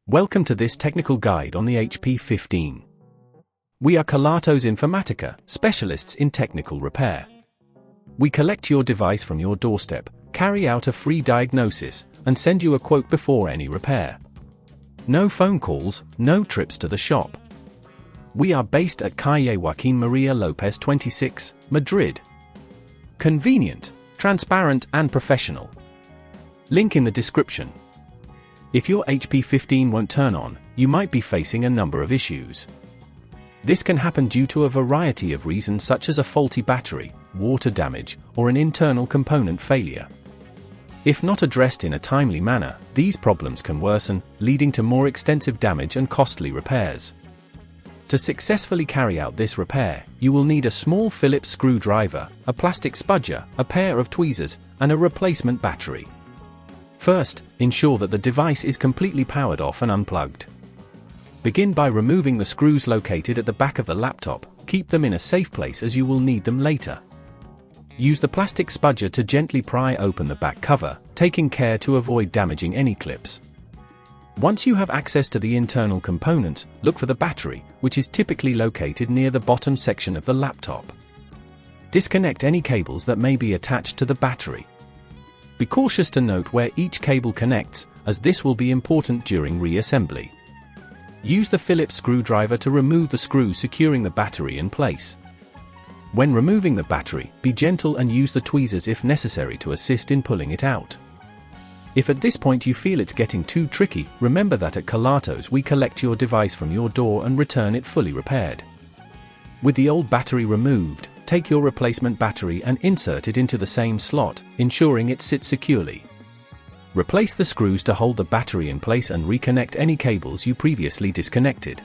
Welcome to this technical guide on the HP 15. We are Kelatos Informatica, specialists in technical repair. We collect your device from your doorstep, carry out a free diagnosis, and send you a quote before any repair. No phone calls, no trips to the shop. We are based at Calle Joaquín María López 26, Madrid. Convenient, transparent and professional. Link in the description. If your HP 15 won't turn on, you might be facing a number of issues. This can happen due to a variety of reasons such as a faulty battery, water damage, or an internal component failure. If not addressed in a timely manner, these problems can worsen, leading to more extensive damage and costly repairs. To successfully carry out this repair, you will need a small Phillips screwdriver, a plastic spudger, a pair of tweezers, and a replacement battery. First, ensure that the device is completely powered off and unplugged. Begin by removing the screws located at the back of the laptop. Keep them in a safe place as you will need them later. Use the plastic spudger to gently pry open the back cover, taking care to avoid damaging any clips. Once you have access to the internal components, look for the battery, which is typically located near the bottom section of the laptop. Disconnect any cables that may be attached to the battery. Be cautious to note where each cable connects, as this will be important during reassembly. Use the Phillips screwdriver to remove the screws securing the battery in place. When removing the battery, be gentle and use the tweezers if necessary to assist in pulling it out. If at this point you feel it's getting too tricky, remember that at Kelatos we collect your device from your door and return it fully repaired. With the old battery removed, take your replacement battery and insert it into the same slot, ensuring it sits securely. Replace the screws to hold the battery in place and reconnect any cables you previously disconnected.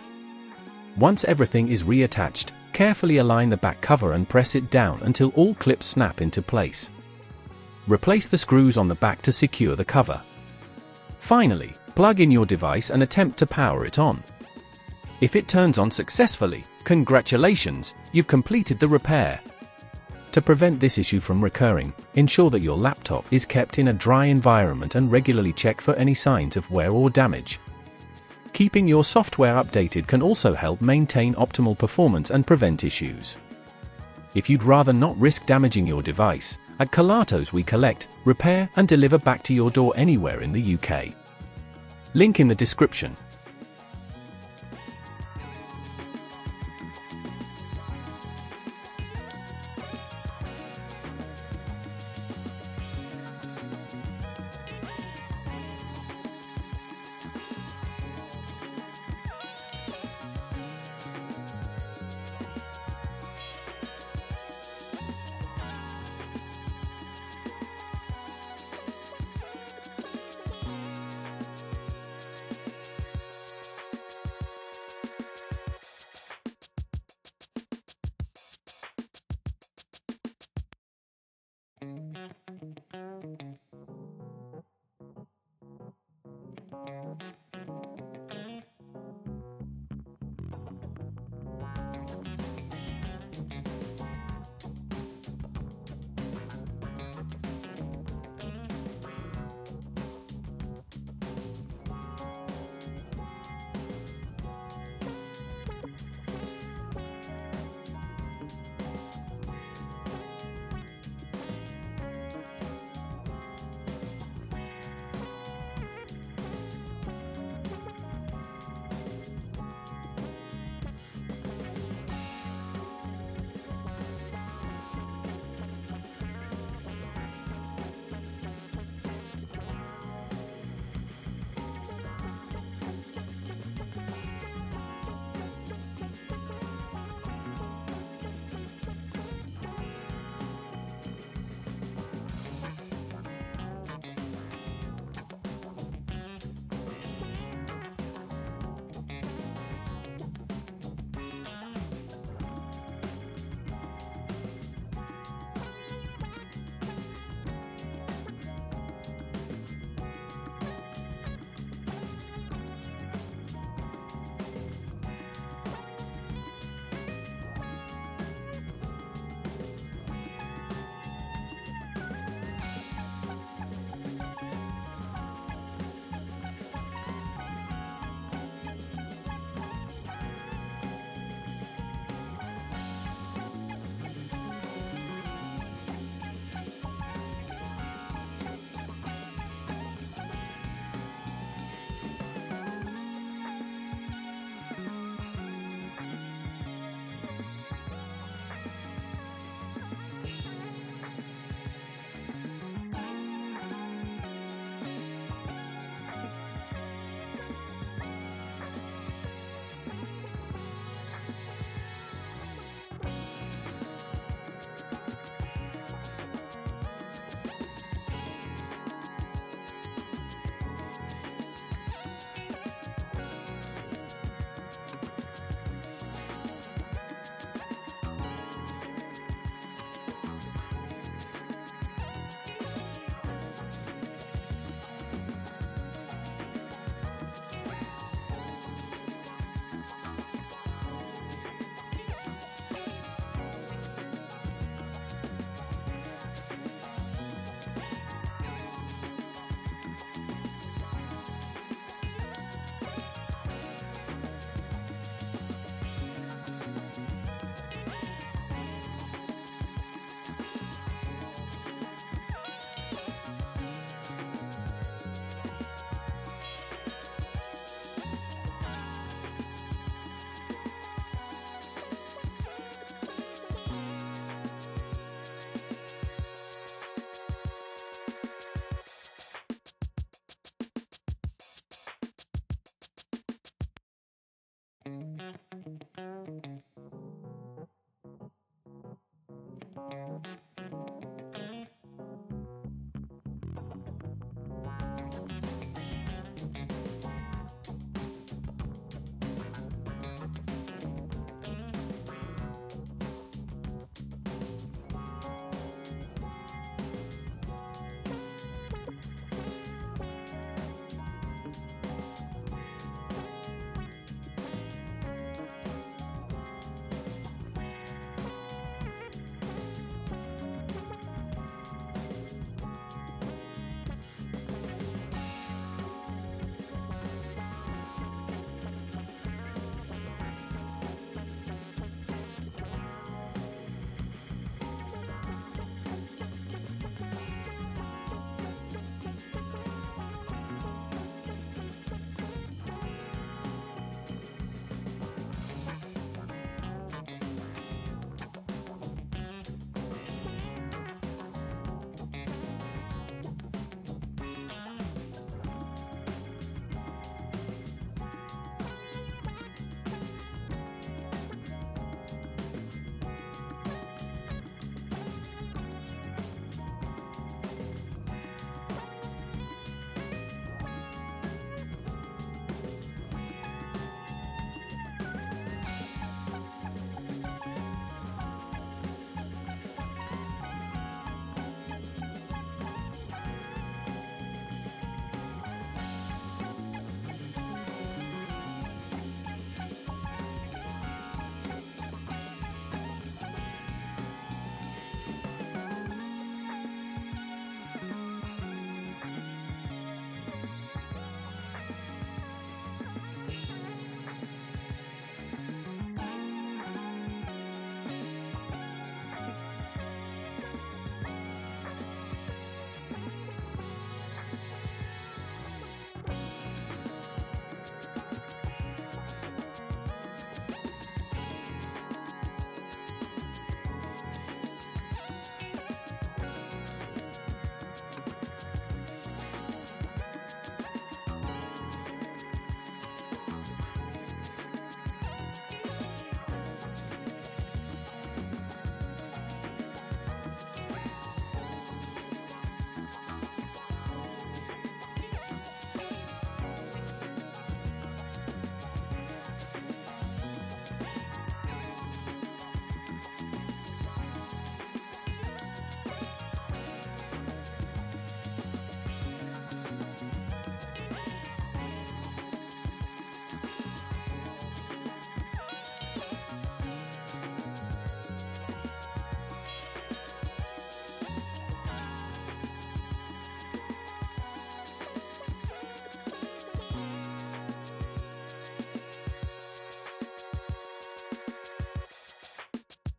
Once everything is reattached, carefully align the back cover and press it down until all clips snap into place. Replace the screws on the back to secure the cover. Finally, plug in your device and attempt to power it on. If it turns on successfully, congratulations, you've completed the repair. To prevent this issue from recurring, ensure that your laptop is kept in a dry environment and regularly check for any signs of wear or damage. Keeping your software updated can also help maintain optimal performance and prevent issues. If you'd rather not risk damaging your device, at Kelatos we collect, repair and deliver back to your door anywhere in the UK. Link in the description.